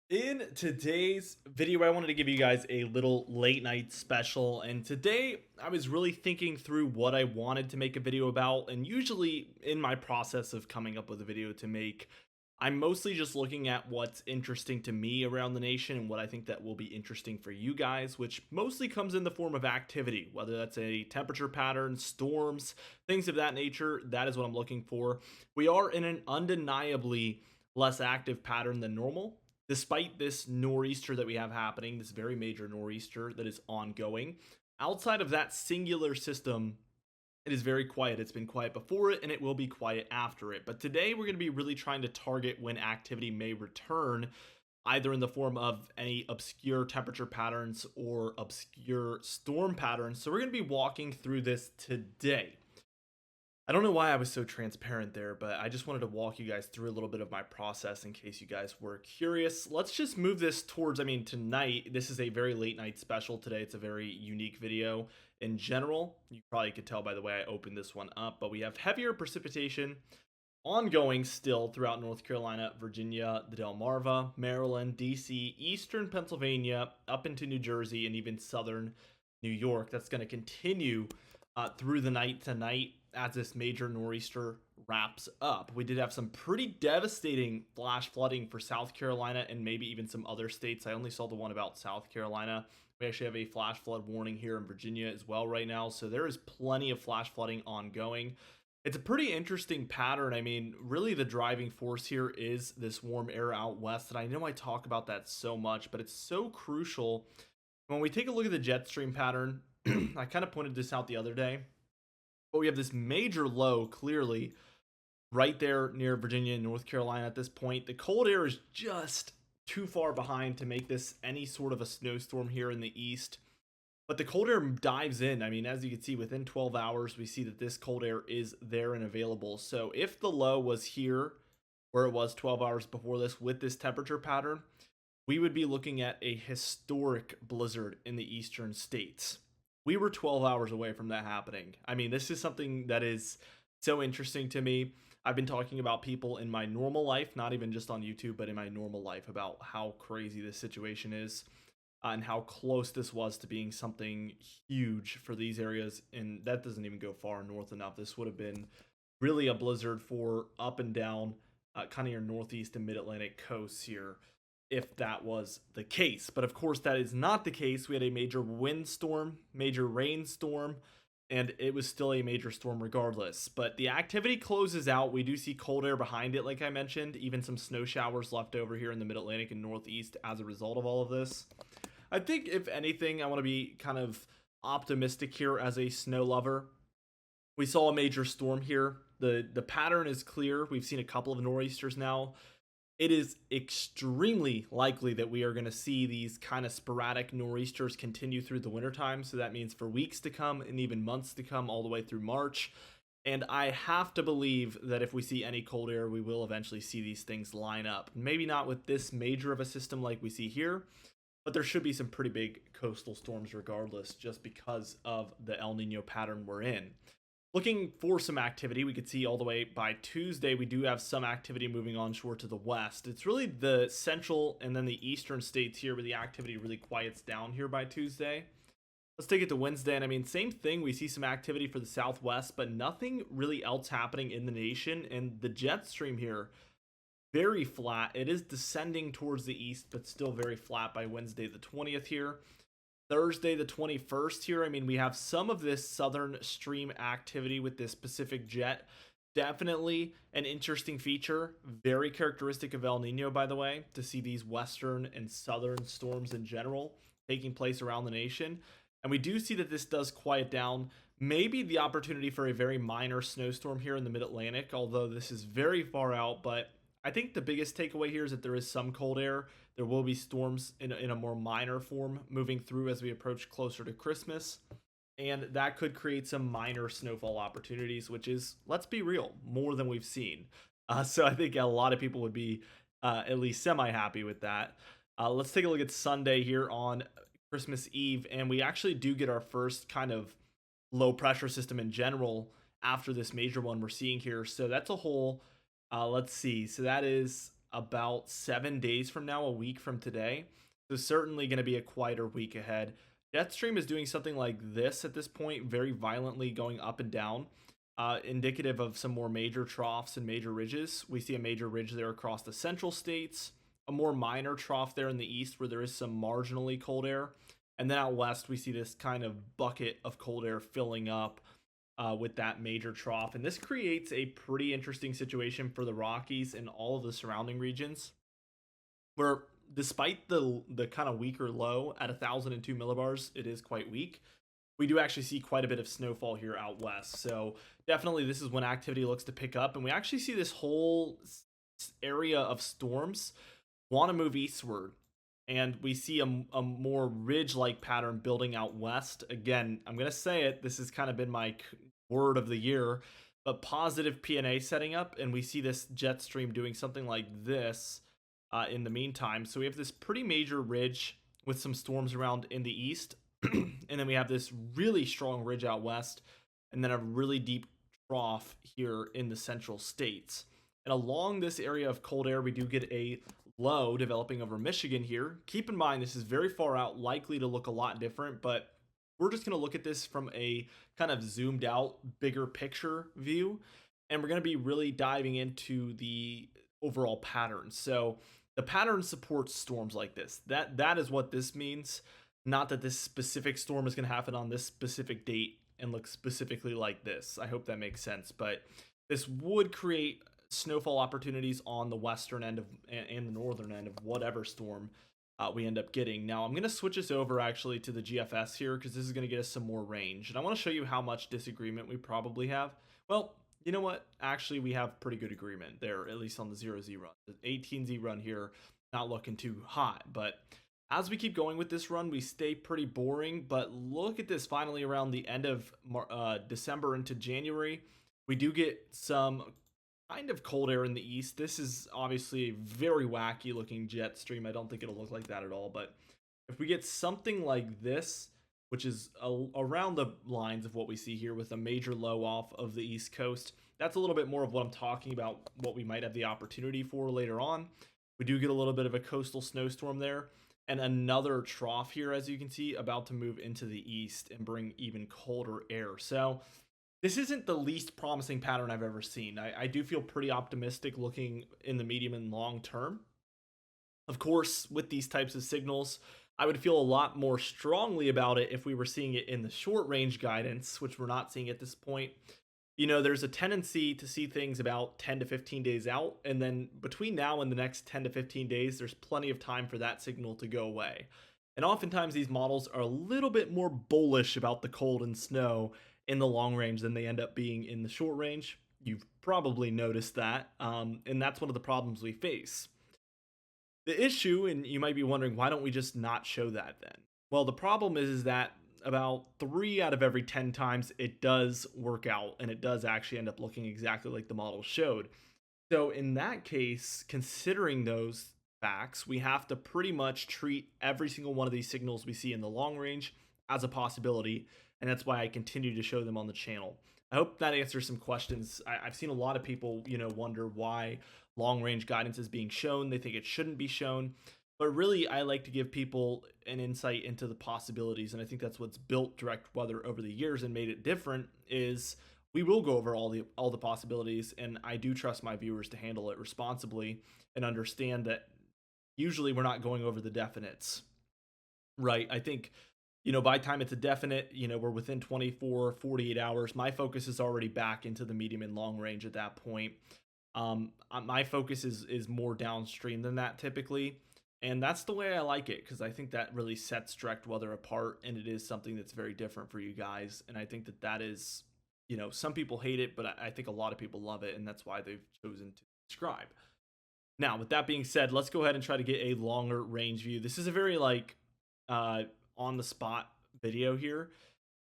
In today's video, I wanted to give you guys a little late night special. And today, I was really thinking through what I wanted to make a video about. And usually, in my process of coming up with a video to make, I'm mostly just looking at what's interesting to me around the nation and what I think that will be interesting for you guys, which mostly comes in the form of activity, whether that's a temperature pattern, storms, things of that nature. That is what I'm looking for. We are in an undeniably less active pattern than normal despite this nor'easter that we have happening, this very major nor'easter that is ongoing. Outside of that singular system, it is very quiet. It's been quiet before it and it will be quiet after it. But today we're going to be really trying to target when activity may return, either in the form of any obscure temperature patterns or obscure storm patterns. So we're going to be walking through this today. I don't know why I was so transparent there, but I just wanted to walk you guys through a little bit of my process in case you guys were curious. Let's just move this towards, tonight, this is a very late night special today. It's a very unique video in general. You probably could tell by the way I opened this one up, but we have heavier precipitation ongoing still throughout North Carolina, Virginia, the Delmarva, Maryland, DC, Eastern Pennsylvania, up into New Jersey, and even Southern New York. That's going to continue through the night tonight as this major nor'easter wraps up. We did have some pretty devastating flash flooding for South Carolina and maybe even some other states. I only saw the one about South Carolina. We actually have a flash flood warning here in Virginia as well right now. So there is plenty of flash flooding ongoing. It's a pretty interesting pattern. I mean, really the driving force here is this warm air out west. And I know I talk about that so much, but it's so crucial. When we take a look at the jet stream pattern, I kind of pointed this out the other day, but we have this major low clearly right there near Virginia and North Carolina at this point. The cold air is just too far behind to make this any sort of a snowstorm here in the east. But the cold air dives in. I mean, as you can see, within 12 hours, we see that this cold air is there and available. So if the low was here, where it was 12 hours before this, with this temperature pattern, we would be looking at a historic blizzard in the eastern states. We were 12 hours away from that happening. I mean, this is something that is so interesting to me. I've been talking about people in my normal life, not even just on YouTube, but in my normal life, about how crazy this situation is and how close this was to being something huge for these areas. And that doesn't even go far north enough. This would have been really a blizzard for up and down kind of your northeast and mid-Atlantic coasts here if that was the case. But of course, that is not the case. We had a major windstorm, major rainstorm, and it was still a major storm regardless. But the activity closes out. We do see cold air behind it, like I mentioned, even some snow showers left over here in the mid-Atlantic and northeast as a result of all of this. I think, if anything, I want to be kind of optimistic here as a snow lover. We saw a major storm here. The pattern is clear. We've seen a couple of nor'easters now. It is extremely likely that we are going to see these kind of sporadic nor'easters continue through the wintertime. So that means for weeks to come and even months to come, all the way through March. And I have to believe that if we see any cold air, we will eventually see these things line up. Maybe not with this major of a system like we see here, but there should be some pretty big coastal storms regardless, just because of the El Nino pattern we're in. Looking for some activity, we could see all the way by Tuesday, we do have some activity moving onshore to the west. It's really the central and then the eastern states here where the activity really quiets down here by Tuesday. Let's take it to Wednesday, and I mean, same thing. We see some activity for the southwest, but nothing really else happening in the nation. And the jet stream here, very flat. It is descending towards the east, but still very flat by Wednesday the 20th here. Thursday the 21st here, I mean, we have some of this southern stream activity with this Pacific jet. Definitely an interesting feature. Very characteristic of El Nino, by the way, to see these western and southern storms in general taking place around the nation. And we do see that this does quiet down. Maybe the opportunity for a very minor snowstorm here in the mid-Atlantic, although this is very far out. But I think the biggest takeaway here is that there is some cold air. There will be storms in a more minor form moving through as we approach closer to Christmas. And that could create some minor snowfall opportunities, which is, let's be real, more than we've seen. So I think a lot of people would be at least semi-happy with that. Let's take a look at Sunday here on Christmas Eve. And we actually do get our first kind of low pressure system in general after this major one we're seeing here. So that's a whole, let's see. So that is about 7 days from now, a week from today. So certainly going to be a quieter week ahead. Jetstream is doing something like this at this point, very violently going up and down, indicative of some more major troughs and major ridges. We see a major ridge there across the central states, a more minor trough there in the east where there is some marginally cold air. And then out west, we see this kind of bucket of cold air filling up with that major trough. And this creates a pretty interesting situation for the Rockies and all of the surrounding regions, where despite the kind of weaker low at 1,002 millibars, it is quite weak. We do actually see quite a bit of snowfall here out west. So definitely this is when activity looks to pick up. And we actually see this whole area of storms want to move eastward. And we see a more ridge-like pattern building out west. Again, I'm going to say it. This has kind of been my word of the year. But positive PNA setting up. And we see this jet stream doing something like this in the meantime. So we have this pretty major ridge with some storms around in the east. And then we have this really strong ridge out west. And then a really deep trough here in the central states. And along this area of cold air, we do get a low developing over Michigan here. Keep in mind, this is very far out, likely to look a lot different, but we're just going to look at this from a kind of zoomed out, bigger picture view. And we're going to be really diving into the overall pattern. So the pattern supports storms like this. That is what this means. Not that this specific storm is going to happen on this specific date and look specifically like this. I hope that makes sense. But this would create snowfall opportunities on the western end of and the northern end of whatever storm we end up getting. Now I'm going to switch us over actually to the GFS here because this is going to get us some more range, and I want to show you how much disagreement we probably have. Well, you know what, actually we have pretty good agreement there, at least on the 0Z run. The 18Z run here not looking too hot, but as we keep going with this run, we stay pretty boring. But look at this, finally around the end of December into January, we do get some kind of cold air in the east. This is obviously a very wacky looking jet stream. I don't think it'll look like that at all, but if we get something like this, which is around the lines of what we see here with a major low off of the east coast, that's a little bit more of what I'm talking about, what we might have the opportunity for later on. We do get a little bit of a coastal snowstorm there, and another trough here, as you can see, about to move into the east and bring even colder air. So this isn't the least promising pattern I've ever seen. I do feel pretty optimistic looking in the medium and long term. Of course, with these types of signals, I would feel a lot more strongly about it if we were seeing it in the short range guidance, which we're not seeing at this point. You know, there's a tendency to see things about 10 to 15 days out, and then between now and the next 10 to 15 days, there's plenty of time for that signal to go away. And oftentimes these models are a little bit more bullish about the cold and snow in the long range than they end up being in the short range. You've probably noticed that, and that's one of the problems we face. The issue, and you might be wondering, why don't we just not show that then? Well, the problem is that about 3 out of every 10 times it does work out, and it does actually end up looking exactly like the model showed. So in that case, considering those facts, we have to pretty much treat every single one of these signals we see in the long range as a possibility, and that's why I continue to show them on the channel. I hope that answers some questions. I've seen a lot of people, wonder why long range guidance is being shown. They think it shouldn't be shown, but really I like to give people an insight into the possibilities, and I think that's what's built direct weather over the years and made it different. Is we will go over all the possibilities, and I do trust my viewers to handle it responsibly and understand that usually we're not going over the definites, right? I think, by the time it's a definite, we're within 24, 48 hours. My focus is already back into the medium and long range at that point. My focus is more downstream than that typically. And that's the way I like it, because I think that really sets direct weather apart, and it is something that's very different for you guys. And I think that is, some people hate it, but I think a lot of people love it, and that's why they've chosen to subscribe. Now, with that being said, let's go ahead and try to get a longer range view. This is a very on the spot video here,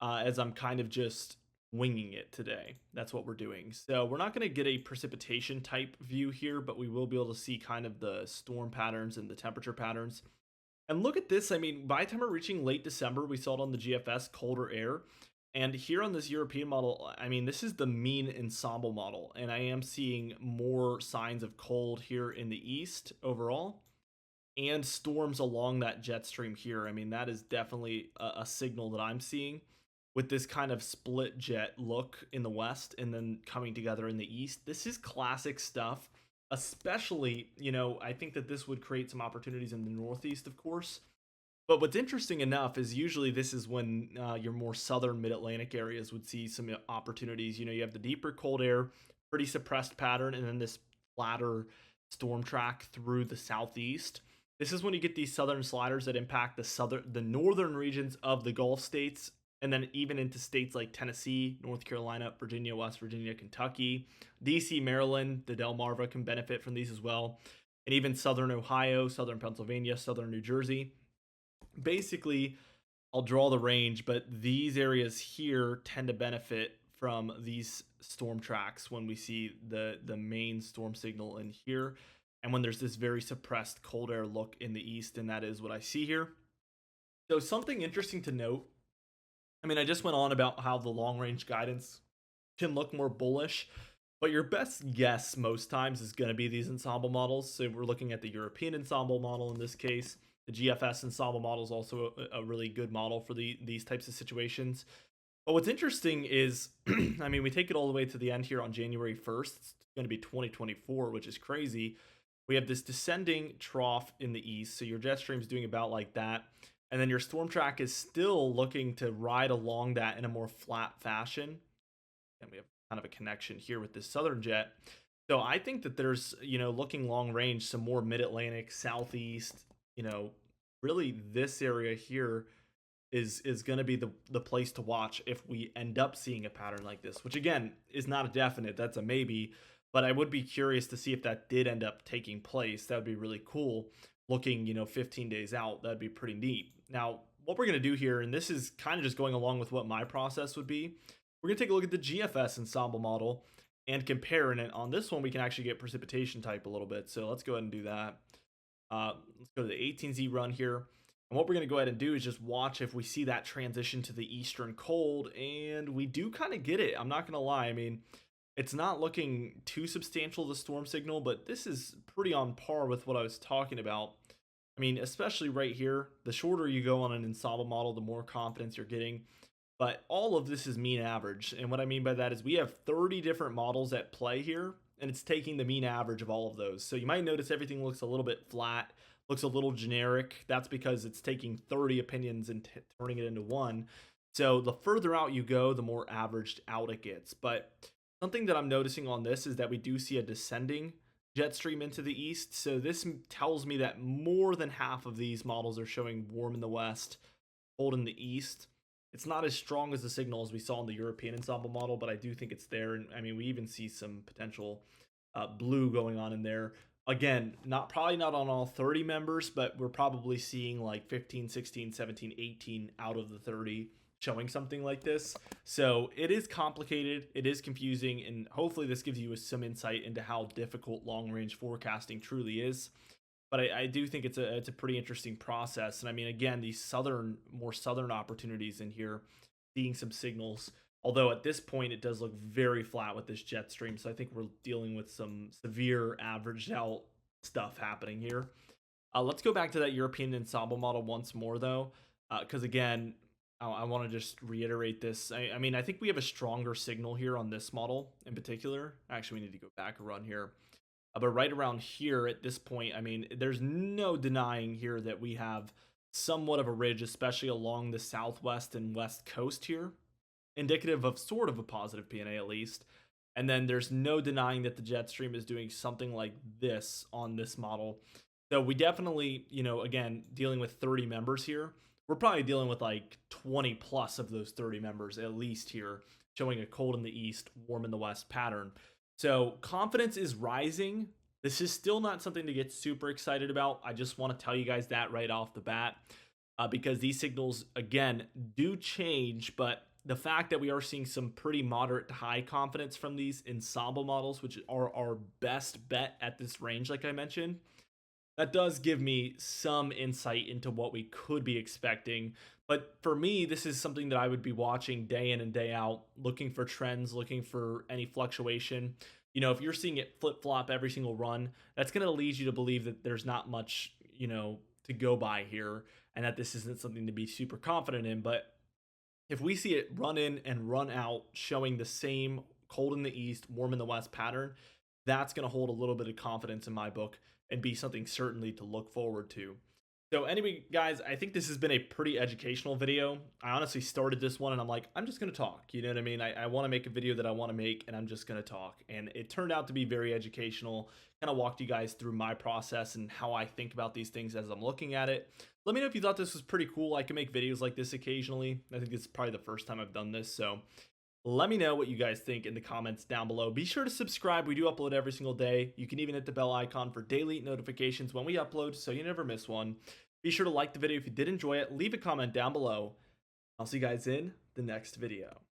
as I'm kind of just winging it today. That's what we're doing. So we're not going to get a precipitation type view here, but we will be able to see kind of the storm patterns and the temperature patterns. And look at this. I mean, by the time we're reaching late December, we saw it on the GFS, colder air. And here on this European model, I mean, this is the mean ensemble model, and I am seeing more signs of cold here in the east overall, and storms along that jet stream here. I mean, that is definitely a signal that I'm seeing with this kind of split jet look in the west and then coming together in the east. This is classic stuff, especially, I think that this would create some opportunities in the northeast, of course. But what's interesting enough is usually this is when your more southern mid-Atlantic areas would see some opportunities. You have the deeper cold air, pretty suppressed pattern, and then this flatter storm track through the southeast. This is when you get these southern sliders that impact the northern regions of the Gulf states, and then even into states like Tennessee, North Carolina, Virginia, West Virginia, Kentucky, DC, Maryland. The Delmarva can benefit from these as well, and even southern Ohio, southern Pennsylvania, southern New Jersey. Basically, I'll draw the range, but these areas here tend to benefit from these storm tracks when we see the main storm signal in here, and when there's this very suppressed cold air look in the east, and that is what I see here. So something interesting to note, I mean, I just went on about how the long range guidance can look more bullish, but your best guess most times is going to be these ensemble models. So we're looking at the European ensemble model in this case. The GFS ensemble model is also a really good model for these types of situations. But what's interesting is, I mean, we take it all the way to the end here on January 1st. It's going to be 2024, which is crazy. We have this descending trough in the east, so your jet stream is doing about like that. And then your storm track is still looking to ride along that in a more flat fashion. And we have kind of a connection here with this southern jet. So I think that there's, looking long range, some more mid-Atlantic, southeast, really this area here is going to be the place to watch if we end up seeing a pattern like this, which again is not a definite, that's a maybe, but I would be curious to see if that did end up taking place. That would be really cool. Looking 15 days out, that'd be pretty neat. Now what we're going to do here, and this is kind of just going along with what my process would be, we're going to take a look at the GFS ensemble model and compare. And on this one we can actually get precipitation type a little bit, so let's go ahead and do that. Let's go to the 18Z run here. And what we're going to go ahead and do is just watch if we see that transition to the eastern cold. And we do kind of get it. I'm not going to lie. I mean, it's not looking too substantial, the storm signal, but this is pretty on par with what I was talking about. I mean, especially right here, the shorter you go on an ensemble model, the more confidence you're getting. But all of this is mean average. And what I mean by that is we have 30 different models at play here, and it's taking the mean average of all of those. So you might notice everything looks a little bit flat, looks a little generic. That's because it's taking 30 opinions and turning it into one. So the further out you go, the more averaged out it gets. But something that I'm noticing on this is that we do see a descending jet stream into the east. So this tells me that more than half of these models are showing warm in the west, cold in the east. It's not as strong as the signal as we saw in the European ensemble model, but I do think it's there. And I mean, we even see some potential blue going on in there. Again, probably not on all 30 members, but we're probably seeing like 15, 16, 17, 18 out of the 30 showing something like this. So it is complicated, it is confusing, and hopefully this gives you some insight into how difficult long-range forecasting truly is. But I do think it's a pretty interesting process. And I mean, again, these more southern opportunities in here, seeing some signals. Although at this point, it does look very flat with this jet stream. So I think we're dealing with some severe averaged out stuff happening here. Let's go back to that European ensemble model once more, though. Because again, I want to just reiterate this. I mean, I think we have a stronger signal here on this model in particular. Actually, we need to go back a run here. But right around here at this point, I mean, there's no denying here that we have somewhat of a ridge, especially along the southwest and west coast here, indicative of sort of a positive PNA at least. And then there's no denying that the jet stream is doing something like this on this model. So we definitely, again, dealing with 30 members here, we're probably dealing with like 20 plus of those 30 members at least here, showing a cold in the east, warm in the west pattern. So confidence is rising. This is still not something to get super excited about. I just want to tell you guys that right off the bat, because these signals, again, do change. But the fact that we are seeing some pretty moderate to high confidence from these ensemble models, which are our best bet at this range, like I mentioned, that does give me some insight into what we could be expecting. But for me, this is something that I would be watching day in and day out, looking for trends, looking for any fluctuation. If you're seeing it flip flop every single run, that's going to lead you to believe that there's not much, to go by here, and that this isn't something to be super confident in. But if we see it run in and run out, showing the same cold in the east, warm in the west pattern, that's going to hold a little bit of confidence in my book and be something certainly to look forward to. So anyway, guys, I think this has been a pretty educational video. I honestly started this one and I'm like, I'm just going to talk. You know what I mean? I want to make a video that I want to make, and I'm just going to talk. And it turned out to be very educational. Kind of walked you guys through my process and how I think about these things as I'm looking at it. Let me know if you thought this was pretty cool. I can make videos like this occasionally. I think it's probably the first time I've done this. So let me know what you guys think in the comments down below. Be sure to subscribe. We do upload every single day. You can even hit the bell icon for daily notifications when we upload, so you never miss one. Be sure to like the video if you did enjoy it. Leave a comment down below. I'll see you guys in the next video.